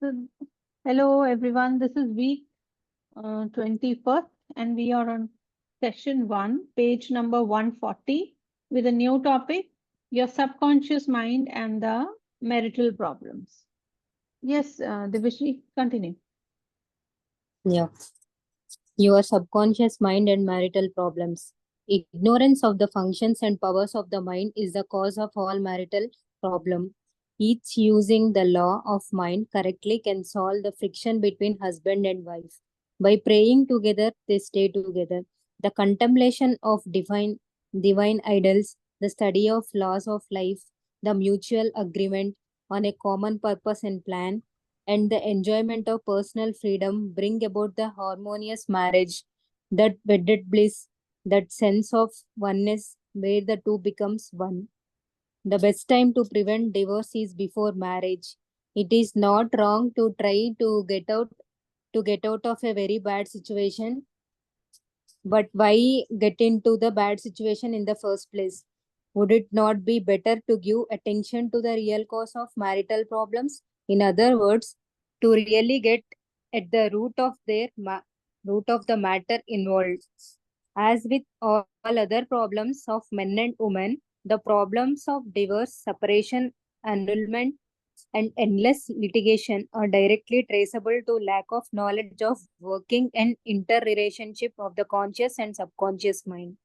So, hello everyone, this is week 21st, and we are on session 1, page number 140, with a new topic, your subconscious mind and the marital problems. Yes, Divishri, continue. Yeah. Your subconscious mind and marital problems. Ignorance of the functions and powers of the mind is the cause of all marital problem. Each using the law of mind correctly can solve the friction between husband and wife. By praying together, they stay together. The contemplation of divine idols, the study of laws of life, the mutual agreement on a common purpose and plan, and the enjoyment of personal freedom bring about the harmonious marriage, that wedded bliss, that sense of oneness where the two becomes one. The best time to prevent divorce is before marriage. It is not wrong to try to get out of a very bad situation, but why get into the bad situation in the first place? Would it not be better to give attention to the real cause of marital problems? In other words, to really get at the root of the matter involved. As with all other problems of men and women, the problems of divorce, separation, annulment, and endless litigation are directly traceable to lack of knowledge of working and interrelationship of the conscious and subconscious mind.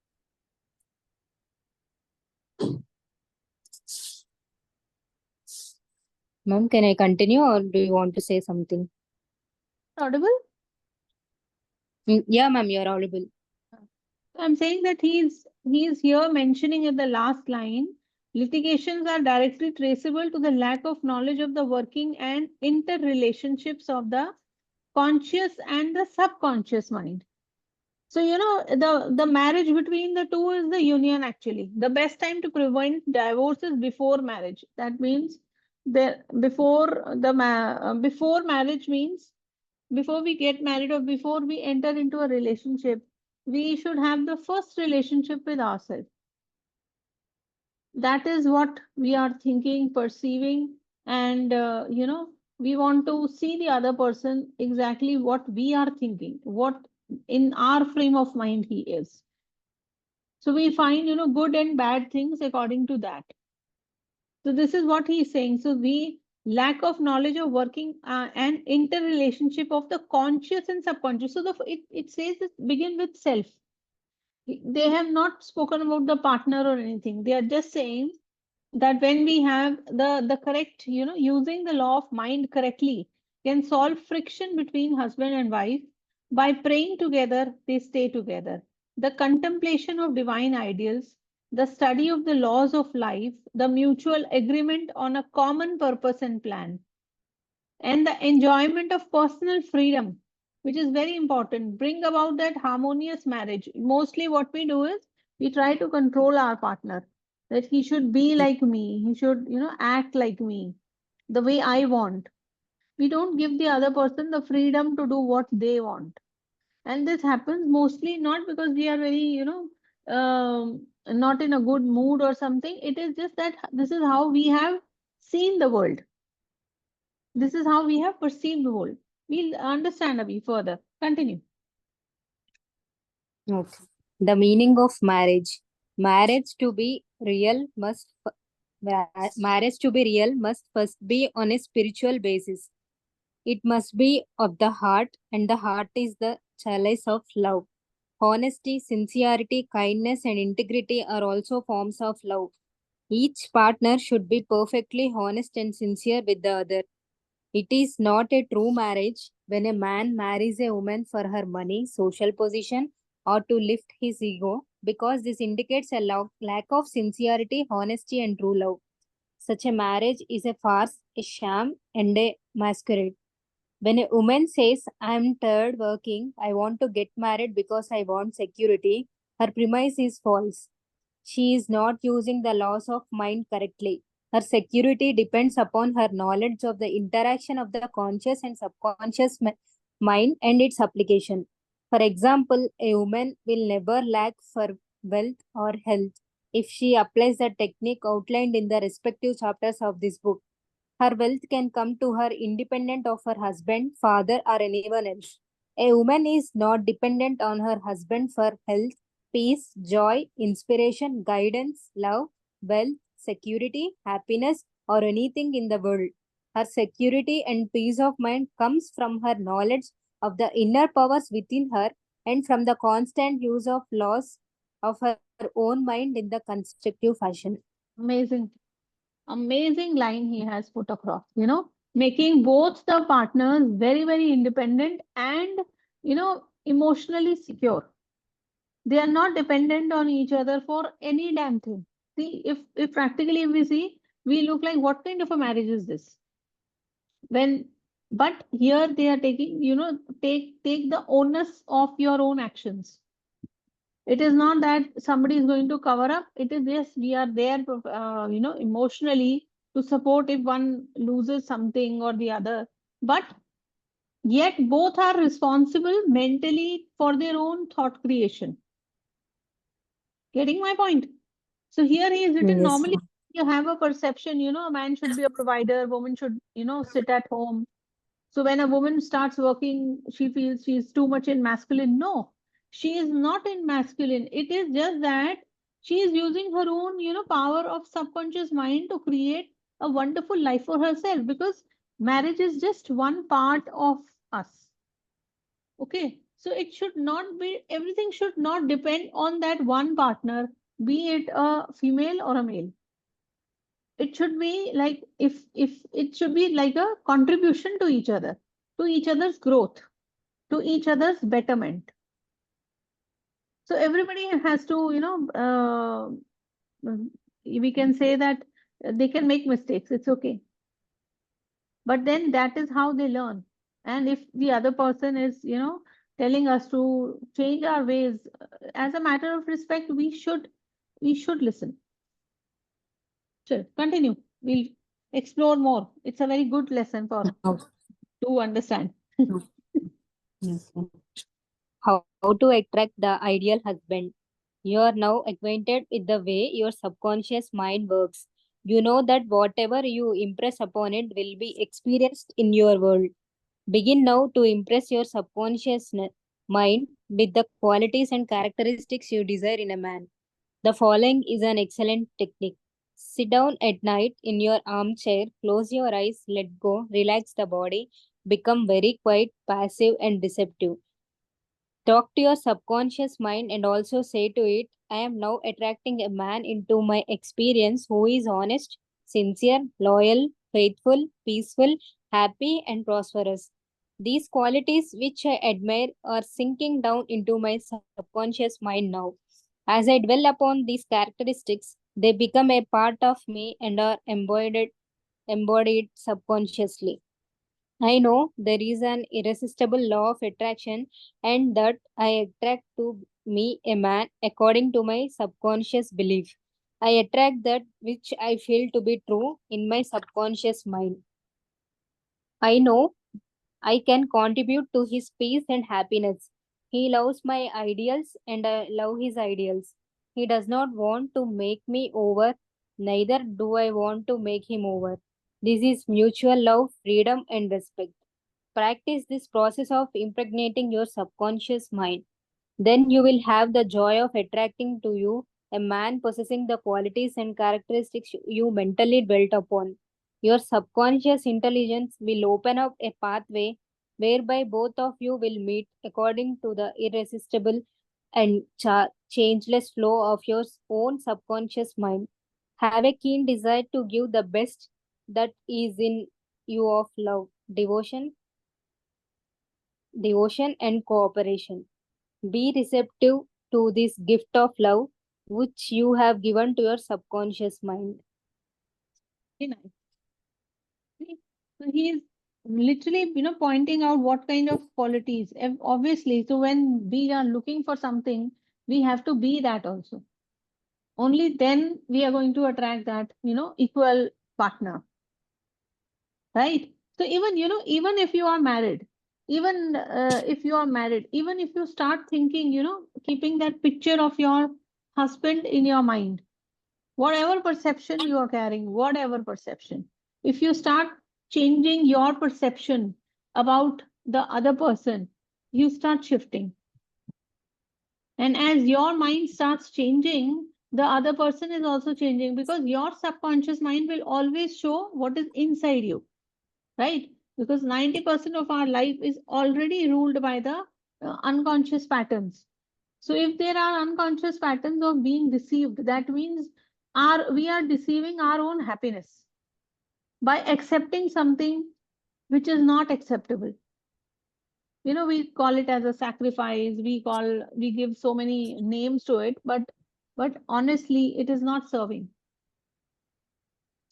Ma'am, can I continue or do you want to say something? Audible? Yeah, ma'am, you're audible. I'm saying that he's here mentioning at the last line, litigations are directly traceable to the lack of knowledge of the working and interrelationships of the conscious and the subconscious mind. So, the marriage between the two is the union actually. The best time to prevent divorce is before marriage. That means before marriage means before we get married or before we enter into a relationship, we should have the first relationship with ourselves. That is what we are thinking, perceiving, and we want to see the other person exactly what we are thinking, what in our frame of mind he is. So we find good and bad things according to that. So this is what he is saying. So we lack of knowledge of working and interrelationship of the conscious and subconscious. So it says it begin with self. They have not spoken about the partner or anything. They are just saying that when we have the correct, using the law of mind correctly, can solve friction between husband and wife. By praying together, they stay together. The contemplation of divine ideals, the study of the laws of life, the mutual agreement on a common purpose and plan, and the enjoyment of personal freedom, which is very important, bring about that harmonious marriage. Mostly what we do is we try to control our partner, that he should be like me, he should, act like me, the way I want. We don't give the other person the freedom to do what they want. And this happens mostly not because we are very, not in a good mood or something. It is just that this is how we have seen the world. This is how we have perceived the world. We'll understand a bit further. Continue. Okay. The meaning of marriage. Marriage to be real must marriage to be real must first be on a spiritual basis. It must be of the heart, and the heart is the chalice of love. Honesty, sincerity, kindness, and integrity are also forms of love. Each partner should be perfectly honest and sincere with the other. It is not a true marriage when a man marries a woman for her money, social position, or to lift his ego, because this indicates a lack of sincerity, honesty, and true love. Such a marriage is a farce, a sham, and a masquerade. When a woman says, I am tired working, I want to get married because I want security, her premise is false. She is not using the laws of mind correctly. Her security depends upon her knowledge of the interaction of the conscious and subconscious mind and its application. For example, a woman will never lack for wealth or health if she applies the technique outlined in the respective chapters of this book. Her wealth can come to her independent of her husband, father, or anyone else. A woman is not dependent on her husband for health, peace, joy, inspiration, guidance, love, wealth, security, happiness, or anything in the world. Her security and peace of mind comes from her knowledge of the inner powers within her and from the constant use of laws of her own mind in the constructive fashion. Amazing, amazing line he has put across, making both the partners very, very independent and, emotionally secure. They are not dependent on each other for any damn thing. See, if practically we see, we look like what kind of a marriage is this? When, but here they are taking, take the onus of your own actions. It is not that somebody is going to cover up. It is, yes, we are there, emotionally to support if one loses something or the other. But yet both are responsible mentally for their own thought creation. Getting my point? So here he is written, Yes. normally you have a perception, a man should be a provider, woman should, sit at home. So when a woman starts working, she feels she's too much in masculine. No, she is not in masculine. It is just that she is using her own, power of subconscious mind to create a wonderful life for herself, because marriage is just one part of us. Okay. So it should not be, everything should not depend on that one partner, be it a female or a male. It should be like, if it should be like a contribution to each other's growth, to each other's betterment. So everybody has to, we can say that they can make mistakes. It's okay. But then that is how they learn. And if the other person is, telling us to change our ways, as a matter of respect, we should listen. Sure, continue. We'll explore more. It's a very good lesson for to understand. Yes. How to attract the ideal husband. You are now acquainted with the way your subconscious mind works. You know that whatever you impress upon it will be experienced in your world. Begin now to impress your subconscious mind with the qualities and characteristics you desire in a man. The following is an excellent technique. Sit down at night in your armchair, close your eyes, let go, relax the body, become very quiet, passive, and receptive. Talk to your subconscious mind and also say to it, I am now attracting a man into my experience who is honest, sincere, loyal, faithful, peaceful, happy, and prosperous. These qualities which I admire are sinking down into my subconscious mind now. As I dwell upon these characteristics, they become a part of me and are embodied subconsciously. I know there is an irresistible law of attraction and that I attract to me a man according to my subconscious belief. I attract that which I feel to be true in my subconscious mind. I know I can contribute to his peace and happiness. He loves my ideals and I love his ideals. He does not want to make me over, neither do I want to make him over. This is mutual love, freedom, and respect. Practice this process of impregnating your subconscious mind. Then you will have the joy of attracting to you a man possessing the qualities and characteristics you mentally dwelt upon. Your subconscious intelligence will open up a pathway whereby both of you will meet according to the irresistible and changeless flow of your own subconscious mind. Have a keen desire to give the best that is in you of love, devotion and cooperation. Be receptive to this gift of love which you have given to your subconscious mind. Very nice. See, so he is literally, pointing out what kind of qualities. Obviously, so when we are looking for something, we have to be that also. Only then we are going to attract that, equal partner, right? So even, even if you are married, even if you start thinking, keeping that picture of your husband in your mind, whatever perception you are carrying, whatever perception. If you start changing your perception about the other person, you start shifting. And as your mind starts changing, the other person is also changing, because your subconscious mind will always show what is inside you, right? Because 90% of our life is already ruled by the unconscious patterns. So if there are unconscious patterns of being deceived, that means we are deceiving our own happiness by accepting something which is not acceptable. We call it as a sacrifice, we give so many names to it, but honestly it is not serving.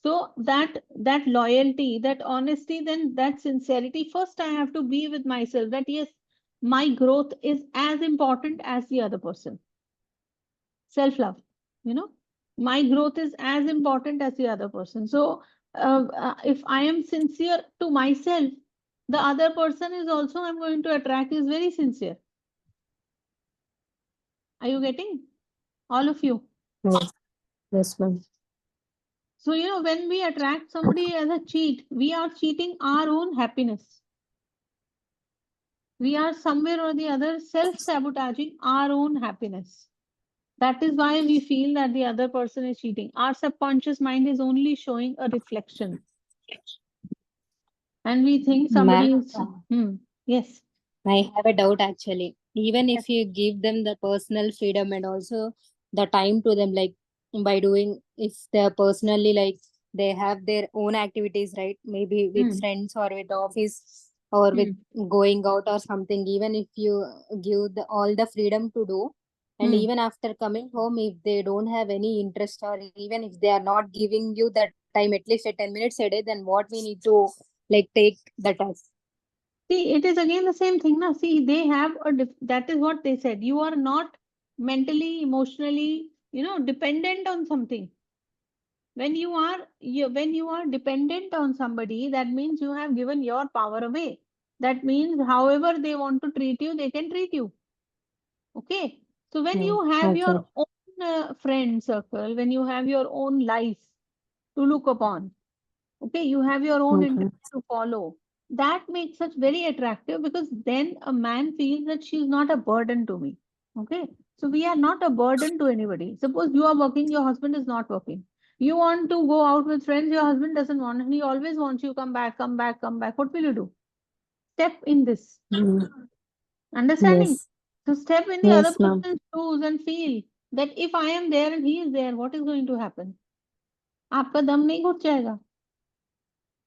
So that loyalty, that honesty, then that sincerity, first I have to be with myself that yes, my growth is as important as the other person. Self love, you know my growth is as important as the other person. So if I am sincere to myself, the other person is also, I'm going to attract, is very sincere. Are you getting, all of you? Yes, yes, ma'am. So when we attract somebody as a cheat, we are cheating our own happiness. We are somewhere or the other self-sabotaging our own happiness. That is why we feel that the other person is cheating. Our subconscious mind is only showing a reflection. And we think somebody Ma'am, is. Yes. I have a doubt actually. Even Yes. if you give them the personal freedom and also the time to them, like by doing, if they're personally like they have their own activities, right? Maybe with Hmm. friends or with office or with Hmm. going out or something. Even if you give all the freedom to do, and Hmm. even after coming home, if they don't have any interest or even if they are not giving you that time at least at 10 minutes a day, then what we need to like take that as. See, it is again the same thing. Now, see, they have that is what they said. You are not mentally, emotionally, dependent on something. When you are dependent on somebody, that means you have given your power away. That means however they want to treat you, they can treat you. Okay. So when Hmm. you have Okay. your own friend circle, when you have your own life to look upon, okay, you have your own Okay. interest to follow, that makes us very attractive, because then a man feels that she's not a burden to me. Okay. So we are not a burden to anybody. Suppose you are working, your husband is not working. You want to go out with friends, your husband doesn't want, and he always wants you, come back, come back, come back. What will you do? Step in this. Hmm. Understanding? Yes. So step in the other Yes, ma'am. person's shoes and feel that if I am there and he is there, what is going to happen? आपका दम नहीं घुट जाएगा.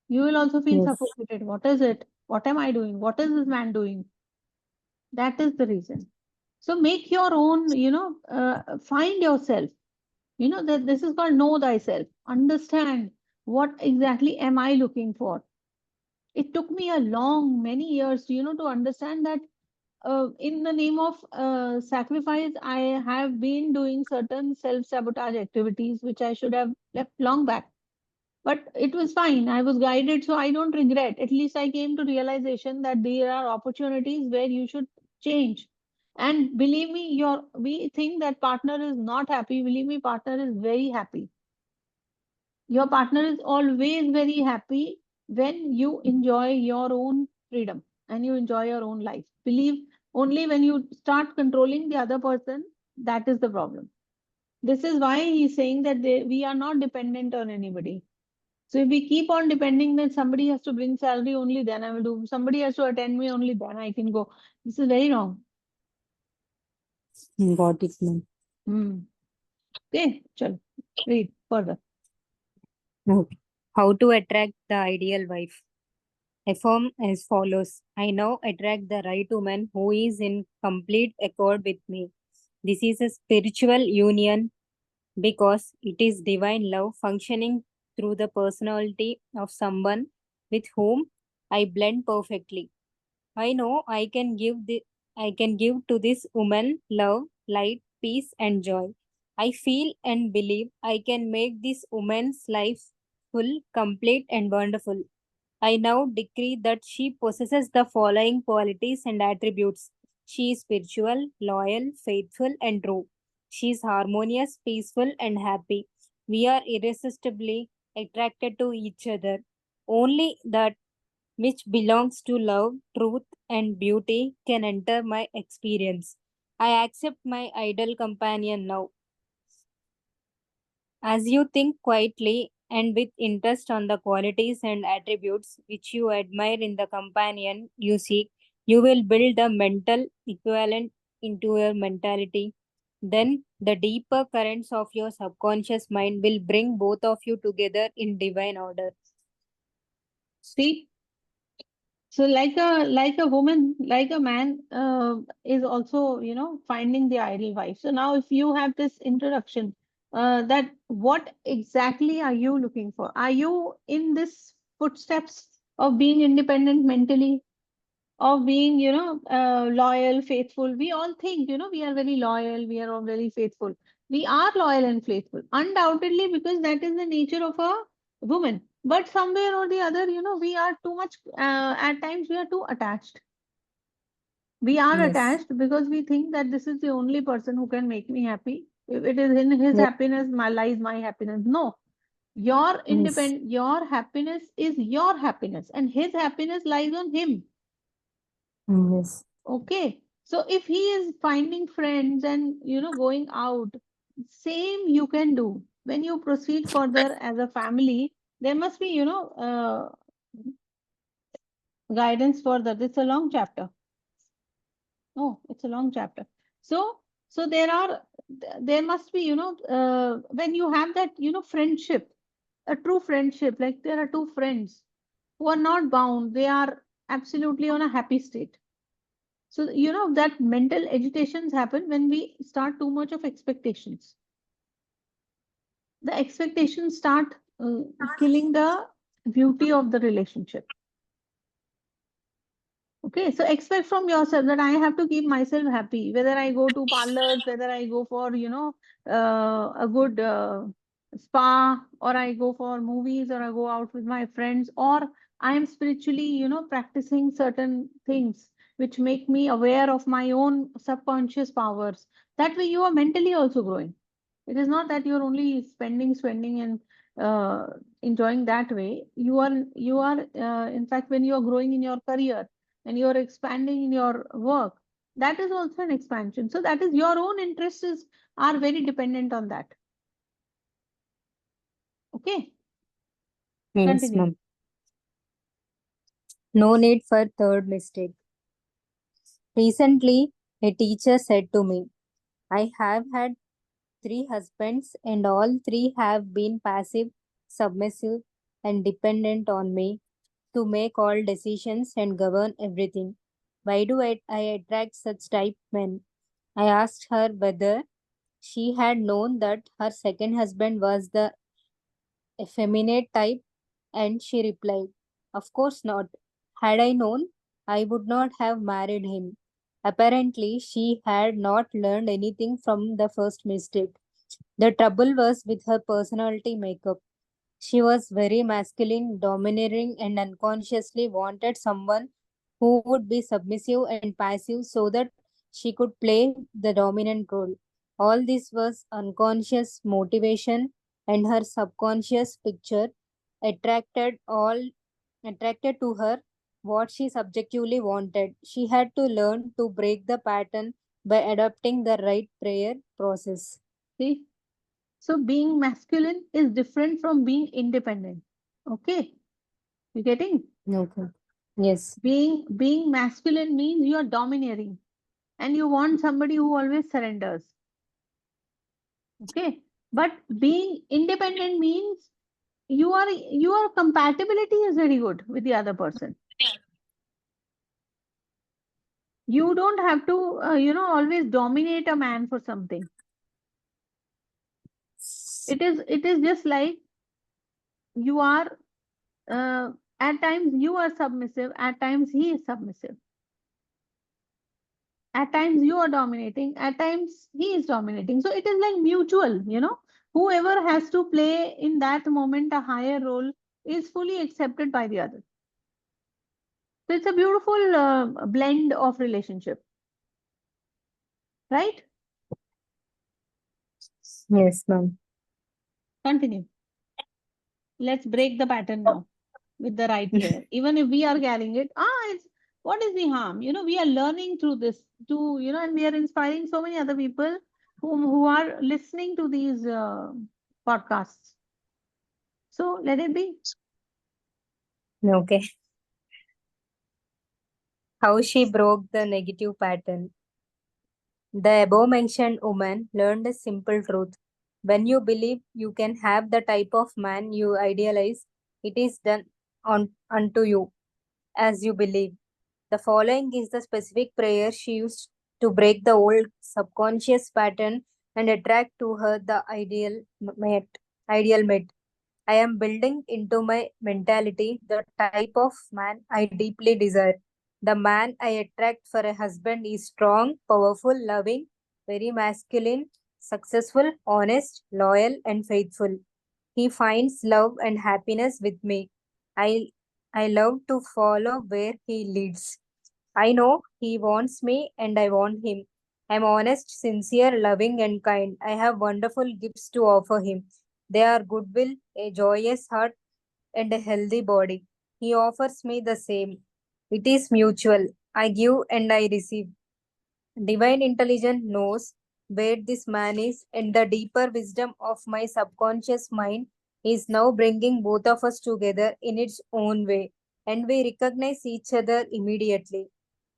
You will also feel Yes. suffocated. What is it? What am I doing? What is this man doing? That is the reason. So make your own, find yourself. That this is called know thyself. Understand what exactly am I looking for. It took me many years, to understand that in the name of sacrifice, I have been doing certain self-sabotage activities which I should have left long back. But it was fine. I was guided, so I don't regret. At least I came to realization that there are opportunities where you should change. And believe me, we think that partner is not happy. Believe me, partner is very happy. Your partner is always very happy when you enjoy your own freedom and you enjoy your own life. Believe, only when you start controlling the other person, that is the problem. This is why he's saying that we are not dependent on anybody. So if we keep on depending that somebody has to bring salary, only then I will do. Somebody has to attend me, only then I can go. This is very wrong. Got it, ma'am. Hmm. Okay, chalo. Read further. Okay. How to attract the ideal wife? Affirm as follows. I now attract the right woman who is in complete accord with me. This is a spiritual union because it is divine love functioning through the personality of someone with whom I blend perfectly. I know I can give to this woman love, light, peace, and joy. I feel and believe I can make this woman's life full, complete, and wonderful. I now decree that she possesses the following qualities and attributes. She is spiritual, loyal, faithful, and true. She is harmonious, peaceful, and happy. We are irresistibly attracted to each other. Only that which belongs to love, truth, and beauty can enter my experience. I accept my ideal companion now. As you think quietly and with interest on the qualities and attributes which you admire in the companion you seek, you will build a mental equivalent into your mentality. Then the deeper currents of your subconscious mind will bring both of you together in divine order. See, so like a woman, like a man is also, finding the ideal wife. So now if you have this introduction, that what exactly are you looking for? Are you in this footsteps of being independent mentally, of being, loyal, faithful? We all think, we are very loyal, we are all very faithful. We are loyal and faithful, undoubtedly, because that is the nature of a woman. But somewhere or the other, we are too much, at times, we are too attached. We are Yes. attached because we think that this is the only person who can make me happy. If it is in his Yes. happiness, my lies my happiness. No, Yes. your happiness is your happiness, and his happiness lies on him. Yes. Okay. So if he is finding friends and going out, same you can do. When you proceed further as a family, there must be, guidance further. It's a long chapter. Oh, it's a long chapter. So, so there must be, when you have that, friendship, a true friendship, like there are two friends who are not bound, they are absolutely on a happy state. So, that mental agitations happen when we start too much of expectations. The expectations start killing the beauty of the relationship. Okay, so expect from yourself that I have to keep myself happy, whether I go to parlors, whether I go for, a good spa, or I go for movies, or I go out with my friends, or I am spiritually, practicing certain things which make me aware of my own subconscious powers. That way, you are mentally also growing. It is not that you're only spending, and uh, enjoying that way. In fact, when you are growing in your career and you're expanding in your work, that is also an expansion. So that is your own interests are very dependent on that. Okay, Yes, continue. ma'am. No need for third mistake. Recently, a teacher said to me, I have had three husbands, and all three have been passive, submissive, and dependent on me to make all decisions and govern everything. Why do I attract such type men? I asked her whether she had known that her second husband was the effeminate type, and she replied, of course not. Had I known, I would not have married him. Apparently, she had not learned anything from the first mistake. The trouble was with her personality makeup. She was very masculine, domineering, and unconsciously wanted someone who would be submissive and passive so that she could play the dominant role. All this was unconscious motivation, and her subconscious picture attracted all attracted to her what she subjectively wanted. She had to learn to break the pattern by adopting the right prayer process. See, so being masculine is different from being independent. Okay, you getting? Okay. Yes. Being masculine means you are domineering and you want somebody who always surrenders. Okay, but being independent means your compatibility is very good with the other person. You don't have to always dominate a man for something. It is just like you are, at times you are submissive, at times he is submissive, at times you are dominating, at times he is dominating. So it is like mutual. Whoever has to play in that moment a higher role is fully accepted by the other. So it's a beautiful blend of relationship, right? Yes, ma'am. Continue. let's break the pattern now with the right player. Even if we are carrying it, it's what is the harm? You know, we are learning through this to, you know, and we are inspiring so many other people who are listening to these podcasts. So let it be. Okay. How she broke the negative pattern. The above mentioned woman learned a simple truth. When you believe you can have the type of man you idealize, it is done unto you as you believe. The following is the specific prayer she used to break the old subconscious pattern and attract to her the ideal mate. I am building into my mentality the type of man I deeply desire. The man I attract for a husband is strong, powerful, loving, very masculine, successful, honest, loyal, and faithful. He finds love and happiness with me. I, I love to follow where he leads. I know he wants me and I want him. I'm honest, sincere, loving, and kind. I have wonderful gifts to offer him. They are goodwill, a joyous heart, and a healthy body. He offers me the same. It is mutual. I give and I receive. Divine intelligence knows where this man is, and the deeper wisdom of my subconscious mind is now bringing both of us together in its own way, and we recognize each other immediately.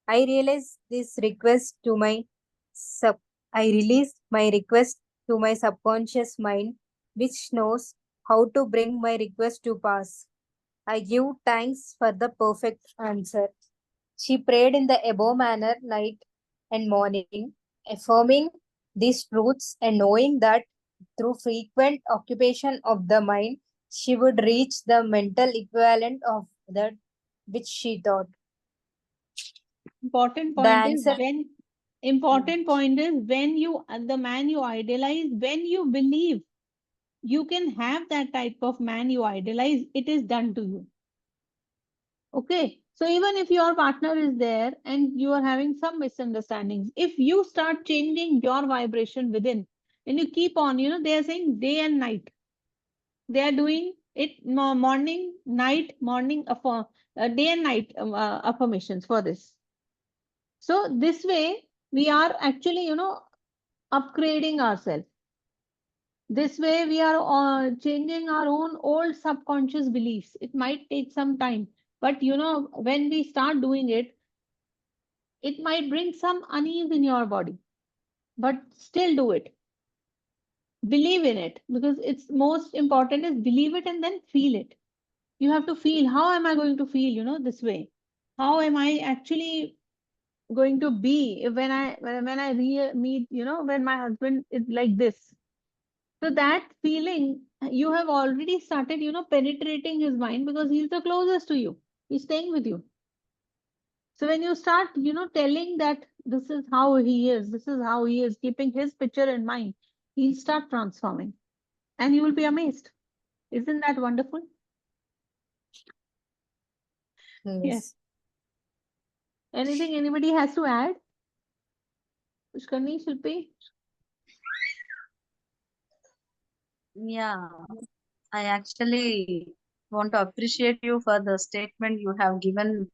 I realize this request to my sub I release my request to my subconscious mind, which knows how to bring my request to pass. I give thanks for the perfect answer. She prayed in the above manner night and morning, affirming these truths and knowing that through frequent occupation of the mind, she would reach the mental equivalent of that which she thought. Important The point is answer. when important point is when you the man you idealize, when you believe you can have that type of man you idolize, it is done to you. Okay. So even if your partner is there and you are having some misunderstandings, if you start changing your vibration within and you keep on, you know, they are saying day and night. They are doing it morning, night, morning, day and night affirmations for this. So this way we are actually, you know, upgrading ourselves. This way we are changing our own old subconscious beliefs. It might take some time, but you know, when we start doing it, it might bring some unease in your body, but still do it. Believe in it because it's most important is believe it and then feel it. You have to feel how am I going to feel, you know, this way? How am I actually going to be when I meet, you know, when my husband is like this? So that feeling you have already started, you know, penetrating his mind because he's the closest to you. He's staying with you. So when you start, you know, telling that this is how he is, keeping his picture in mind, he'll start transforming and you will be amazed. Isn't that wonderful? Yes. Yes. Anything anybody has to add? Pushkarni, Shilpi? Yeah, I actually want to appreciate you for the statement you have given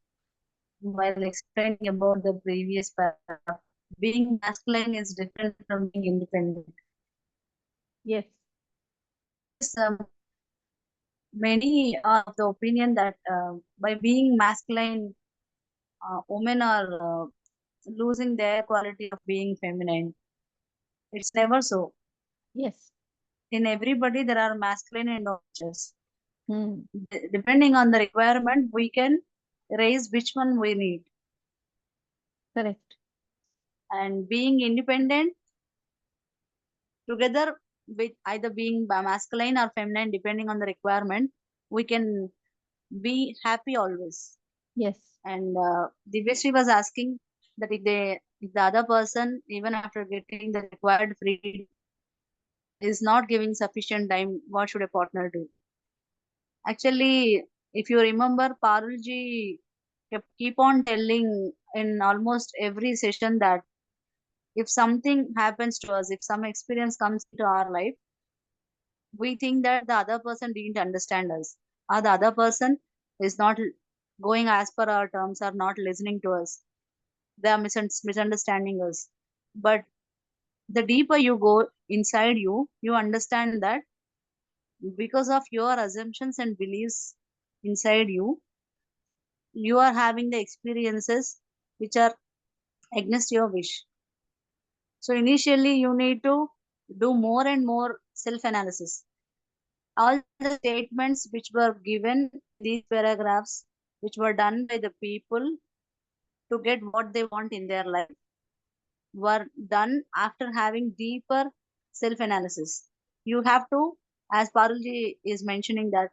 while explaining about the previous paragraph. Being masculine is different from being independent. Yes. Yes, many are of the opinion that by being masculine, women are losing their quality of being feminine. It's never so. Yes. In everybody, there are masculine and natures. Hmm. Depending on the requirement, we can raise which one we need. Correct. And being independent, together with either being masculine or feminine, depending on the requirement, we can be happy always. Yes. And Divyashree was asking that if the other person, even after getting the required freedom, is not giving sufficient time, what should a partner do? Actually, if you remember, Parulji keep on telling in almost every session that if something happens to us, if some experience comes into our life, we think that the other person didn't understand us, or the other person is not going as per our terms, or not listening to us. They are misunderstanding us. But the deeper you go inside you, you understand that because of your assumptions and beliefs inside you, you are having the experiences which are against your wish. So initially, you need to do more and more self analysis. All the statements which were given in these paragraphs, which were done by the people to get what they want in their life, were done after having deeper self analysis. You have to, as Parulji is mentioning, that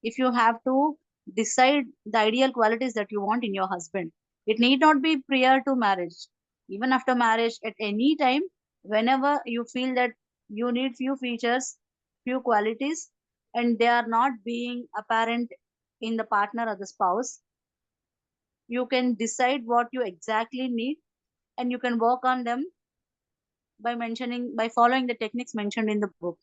if you have to decide the ideal qualities that you want in your husband, it need not be prior to marriage. Even after marriage, at any time, whenever you feel that you need few features, few qualities, and they are not being apparent in the partner or the spouse, you can decide what you exactly need, and you can work on them by following the techniques mentioned in the book.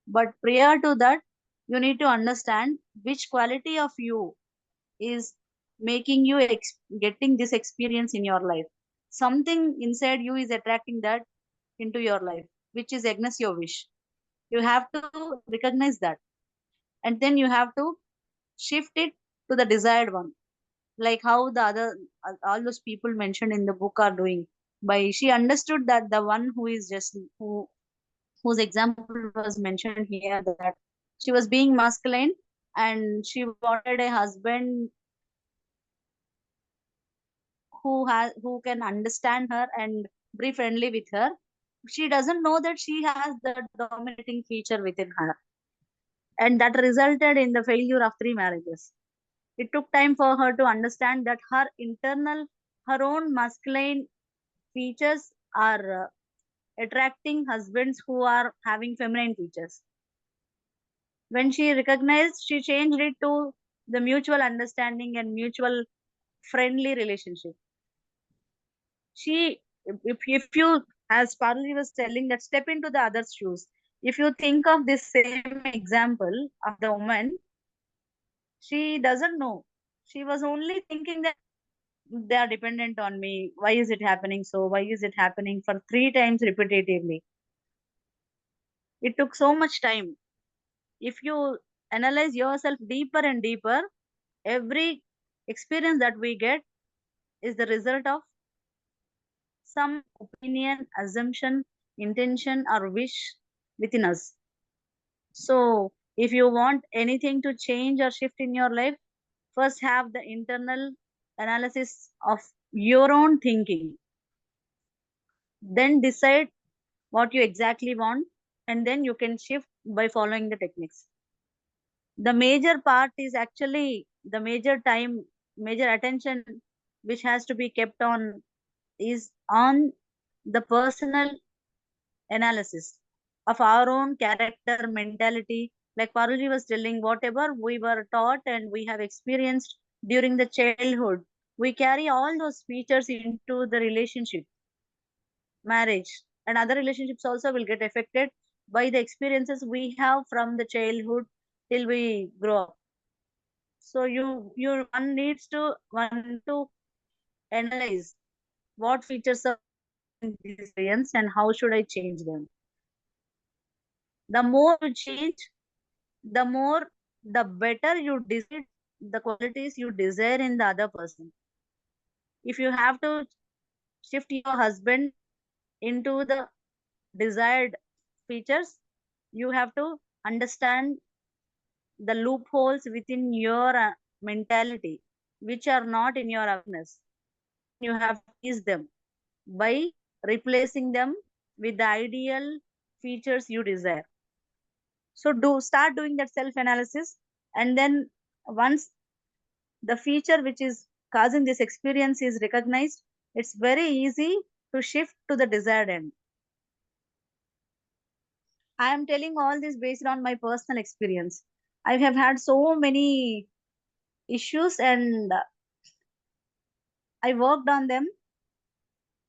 But prior to that, you need to understand which quality of you is making you getting this experience in your life. Something inside you is attracting that into your life, which is against your wish. You have to recognize that, and then you have to shift it to the desired one, like how the other all those people mentioned in the book are doing. By she understood that the one who is just whose example was mentioned here, that she was being masculine and she wanted a husband who can understand her and be friendly with her. She doesn't know that she has the dominating feature within her, and that resulted in the failure of 3 marriages. It took time for her to understand that her own masculine features are attracting husbands who are having feminine features. When she recognized, she changed it to the mutual understanding and mutual friendly relationship. If you, as Parli was telling, that step into the other's shoes. If you think of this same example of the woman, she doesn't know. She was only thinking that they are dependent on me. Why is it happening so? Why is it happening for 3 times repetitively? It took so much time. If you analyze yourself deeper and deeper, every experience that we get is the result of some opinion, assumption, intention, or wish within us. So, if you want anything to change or shift in your life, first have the internal analysis of your own thinking. Then decide what you exactly want, and then you can shift by following the techniques. The major part is actually the major attention which has to be kept on is on the personal analysis of our own character, mentality. Like Paruji was telling, whatever we were taught and we have experienced during the childhood, we carry all those features into the relationship, marriage, and other relationships also will get affected by the experiences we have from the childhood till we grow up. So one to analyze what features are in this experience and how should I change them. The more you change, the better you decide the qualities you desire in the other person. If you have to shift your husband into the desired features, you have to understand the loopholes within your mentality, which are not in your awareness. You have to ease them by replacing them with the ideal features you desire. So start doing that self analysis, and then once the feature which is causing this experience is recognized, it's very easy to shift to the desired end. I am telling all this based on my personal experience. I have had so many issues, and I worked on them,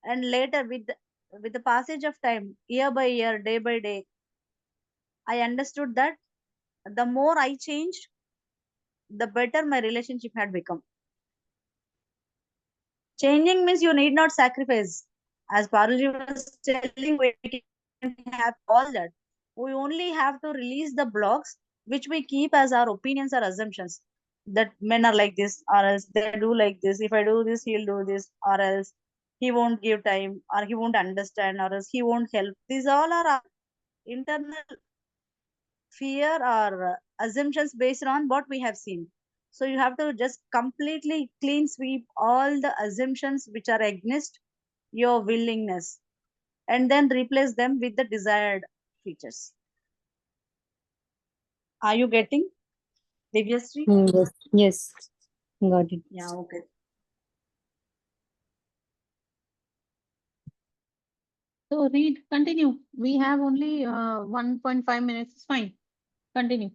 and later with the passage of time, year by year, day by day, I understood that the more I changed, the better my relationship had become. Changing means you need not sacrifice. As Parulji was telling, we can have all that. We only have to release the blocks which we keep as our opinions or assumptions. That men are like this, or else they do like this. If I do this, he'll do this, or else he won't give time, or he won't understand, or else he won't help. These all are our internal fear or assumptions based on what we have seen. So you have to just completely clean sweep all the assumptions which are against your willingness and then replace them with the desired features. Are you getting, Divyasri? Yes, yes, got it. Yeah, okay. So read, continue. We have only 1.5 minutes. It's fine. Continue.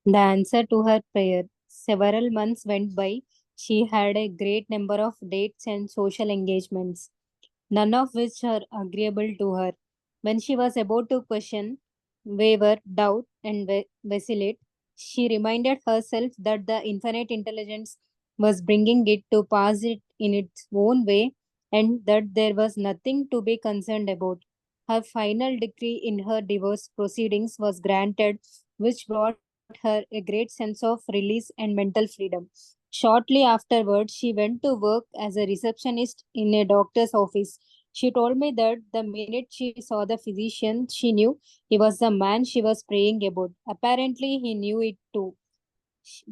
The answer to her prayer. Several months went by. She had a great number of dates and social engagements, none of which are agreeable to her. When she was about to question, waver, doubt, and vacillate, she reminded herself that the infinite intelligence was bringing it to pass it in its own way and that there was nothing to be concerned about. Her final decree in her divorce proceedings was granted, which brought her a great sense of release and mental freedom. Shortly afterwards, she went to work as a receptionist in a doctor's office. She told me that the minute she saw the physician, she knew he was the man she was praying about. Apparently, he knew it too,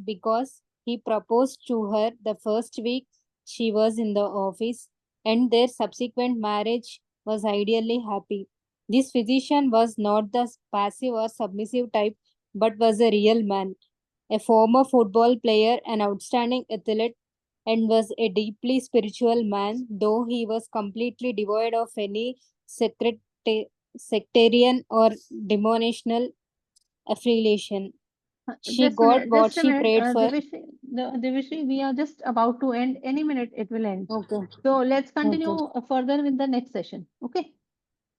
because he proposed to her the first week she was in the office, and their subsequent marriage was ideally happy. This physician was not the passive or submissive type, but was a real man, a former football player, an outstanding athlete, and was a deeply spiritual man, though he was completely devoid of any sectarian or denominational affiliation. She Just a got minute. what Just a she minute. prayed for. Divishri, we are just about to end. Any minute it will end. Okay. So let's Okay. continue further with the next session. Okay.